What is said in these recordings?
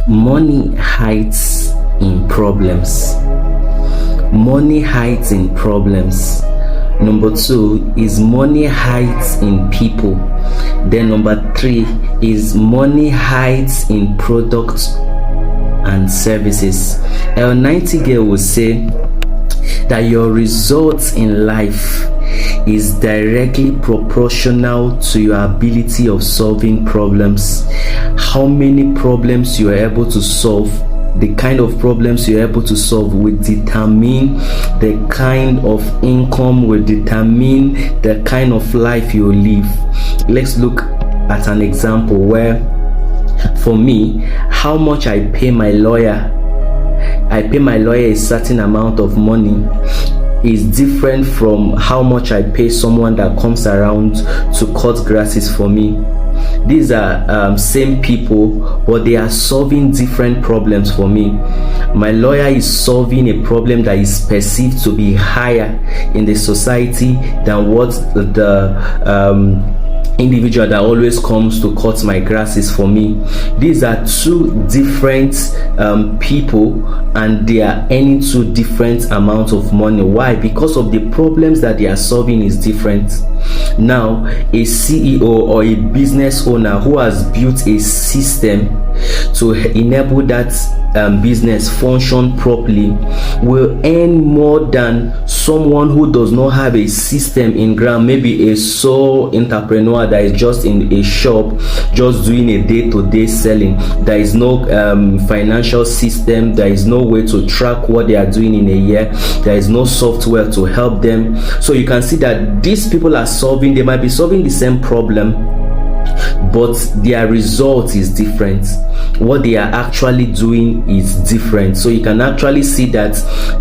Money hides in problems. Money hides in problems. Number 2 is money hides in people. Then number 3 is money hides in products and services. El Nightingale will say that your results in life is directly proportional to your ability of solving problems. How many problems you are able to solve, the kind of problems you're able to solve will determine the kind of income, will determine the kind of life you live. Let's look at an example where, for me, how much I pay my lawyer a certain amount of money is different from how much I pay someone that comes around to cut grasses for me. These are same people, but they are solving different problems for me. My lawyer is solving a problem that is perceived to be higher in the society than what the individual that always comes to cut my grasses for me. These are two different people, and they are earning two different amounts of money. Why? Because of the problems that they are solving is different. Now, a CEO or a business owner who has built a system to enable that business function properly will earn more than someone who does not have a system in ground, maybe a sole entrepreneur that is just in a shop just doing a day-to-day selling. There is no financial system, there is no way to track what they are doing in a year, there is no software to help them. So you can see that these people are solving, they might be solving the same problem, but their result is different. What they are actually doing is different. So you can actually see that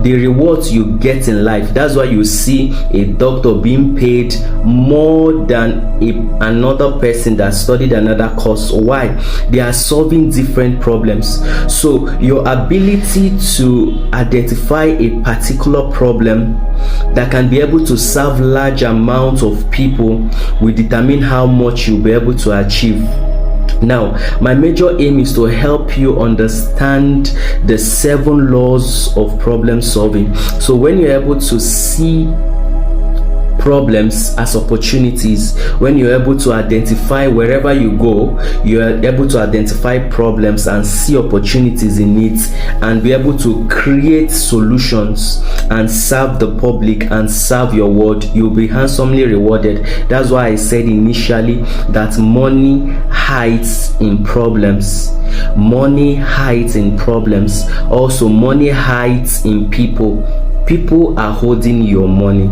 the rewards you get in life, that's why you see a doctor being paid more than another person that studied another course. Why? They are solving different problems. So your ability to identify a particular problem that can be able to serve large amounts of people will determine how much you'll be able to achieve. Now, my major aim is to help you understand the 7 laws of problem solving. So when you're able to see problems as opportunities, when you're able to identify wherever you go, you're able to identify problems and see opportunities in it and be able to create solutions and serve the public and serve your world, you'll be handsomely rewarded. That's why I said initially that money hides in problems. Money hides in problems. Also, money hides in people. People are holding your money,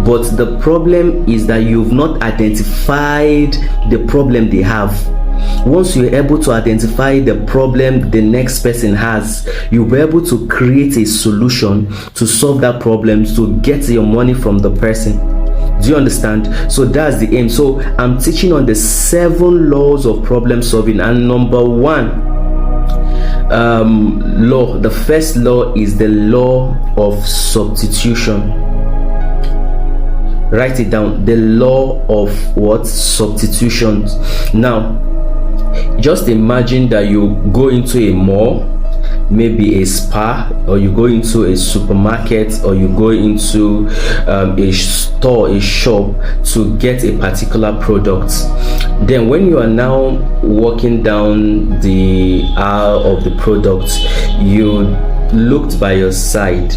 but the problem is that you've not identified the problem they have. Once you're able to identify the problem the next person has, you'll be able to create a solution to solve that problem, to get your money from the person. Do you understand? So that's the aim. So I'm teaching on the 7 laws of problem solving, and number 1 law, the first law is the law of substitution. Write it down. The law of what? Substitution. Now, just imagine that you go into a mall, maybe a spa, or you go into a supermarket, or you go into a store, a shop to get a particular product. Then when you are now walking down the aisle of the product, you looked by your side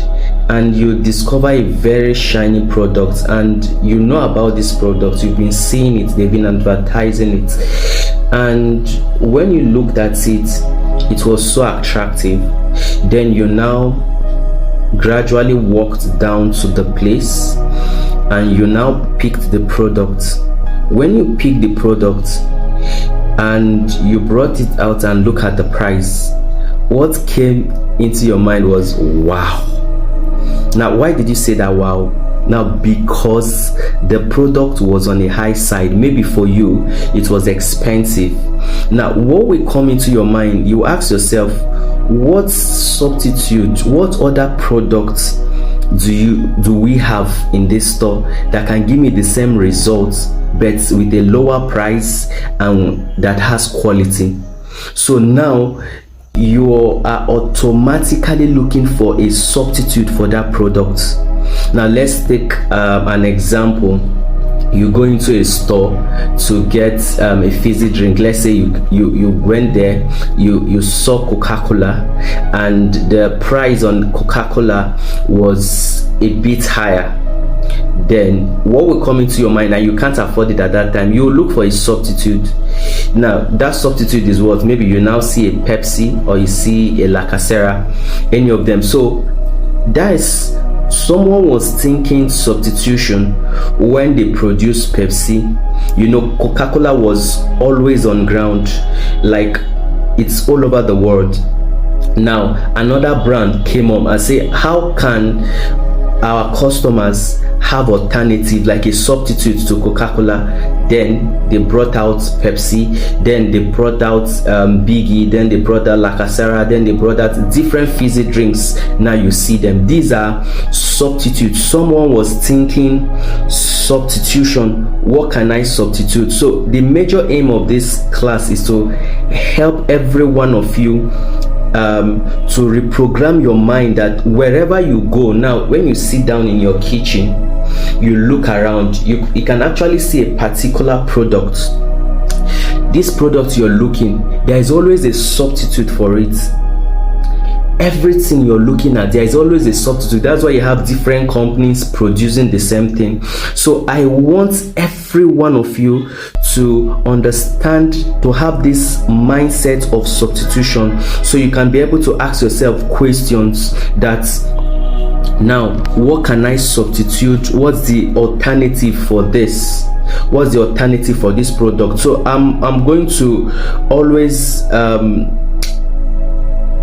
and you discover a very shiny product, and you know about this product, you've been seeing it, they've been advertising it, and when you looked at it, it was so attractive. Then you now gradually walked down to the place and you now picked the product. When you picked the product and you brought it out and look at the price, what came into your mind was wow. Now, why did you say that wow? Now, because the product was on a high side. Maybe for you it was expensive. Now, what will come into your mind? You ask yourself, what substitute, what other products do we have in this store that can give me the same results but with a lower price and that has quality? So now you are automatically looking for a substitute for that product. Now let's take an example. You go into a store to get a fizzy drink. Let's say you went there, you saw Coca-Cola, and the price on Coca-Cola was a bit higher. Then what will come into your mind, and you can't afford it at that time, you look for a substitute. Now that substitute is what? Maybe you now see a Pepsi, or you see a La Casera, any of them. So that is, someone was thinking substitution when they produced Pepsi. You know, Coca-Cola was always on ground, like it's all over the world. Now another brand came up and say, how can our customers have alternative, like a substitute to Coca-Cola? Then they brought out Pepsi, then they brought out Biggie, then they brought out La Casera, then they brought out different fizzy drinks. Now you see them. These are substitutes. Someone was thinking substitution. What can I substitute? So the major aim of this class is to help every one of you to reprogram your mind, that wherever you go now, when you sit down in your kitchen, you look around, you can actually see a particular product. This product you're looking, there is always a substitute for it. Everything you're looking at, there is always a substitute. That's why you have different companies producing the same thing. So I want every one of you to understand, to have this mindset of substitution, so you can be able to ask yourself questions that, now what can I substitute? What's the alternative for this? What's the alternative for this product? So I'm going to always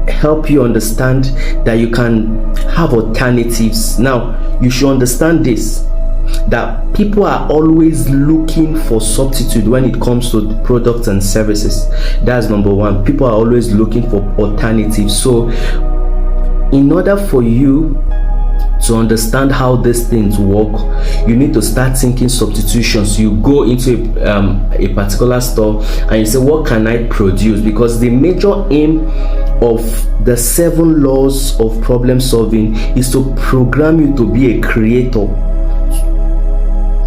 help you understand that you can have alternatives. Now you should understand this, that people are always looking for substitute when it comes to products and services. That's number one. People are always looking for alternatives. So in order for you to understand how these things work, you need to start thinking substitutions. You go into a particular store and you say, what can I produce? Because the major aim of the 7 laws of problem solving is to program you to be a creator,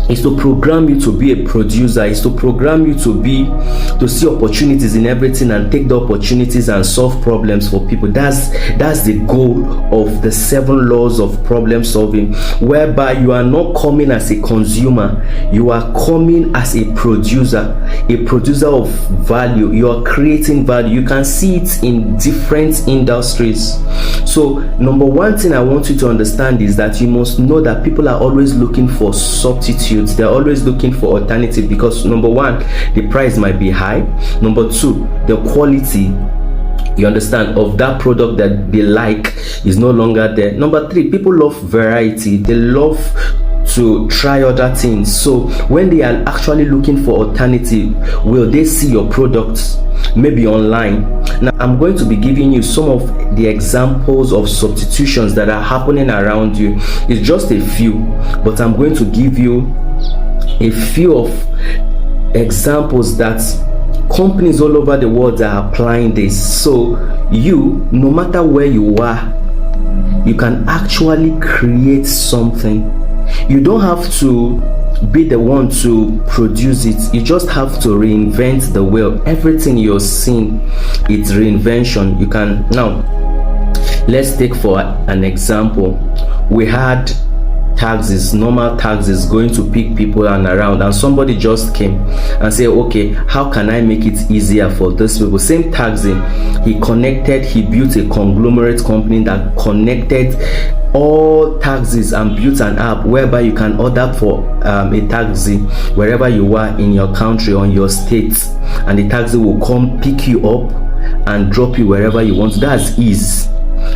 is to program you to be a producer, is to program you to see opportunities in everything and take the opportunities and solve problems for people. That's the goal of the 7 laws of problem solving, whereby you are not coming as a consumer, you are coming as a producer of value. You are creating value. You can see it in different industries. So number one thing I want you to understand is that you must know that people are always looking for substitutes. They're always looking for alternative, because number one, the price might be high. Number two, the quality, you understand, of that product that they like is no longer there. Number three, people love variety. They love to try other things. So when they are actually looking for alternative, will they see your products maybe online? Now I'm going to be giving you some of the examples of substitutions that are happening around you. It's just a few, but I'm going to give you a few of examples that companies all over the world are applying this. So you, no matter where you are, you can actually create something. You don't have to be the one to produce it. You just have to reinvent the wheel. Everything you're seeing, it's reinvention. You can, now let's take for an example. We had taxis, normal taxis going to pick people and around, and somebody just came and said, okay, how can I make it easier for those people? Same taxi, he built a conglomerate company that connected all taxis and built an app whereby you can order for a taxi wherever you are in your country or in your state, and the taxi will come pick you up and drop you wherever you want. That's ease.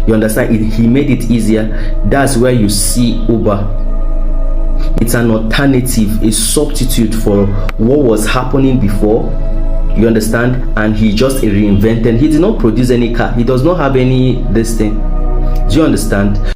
You understand? He made it easier. That's where you see Uber. It's an alternative, a substitute for what was happening before. You understand? And he just reinvented. He did not produce any car. He does not have any this thing. Do you understand?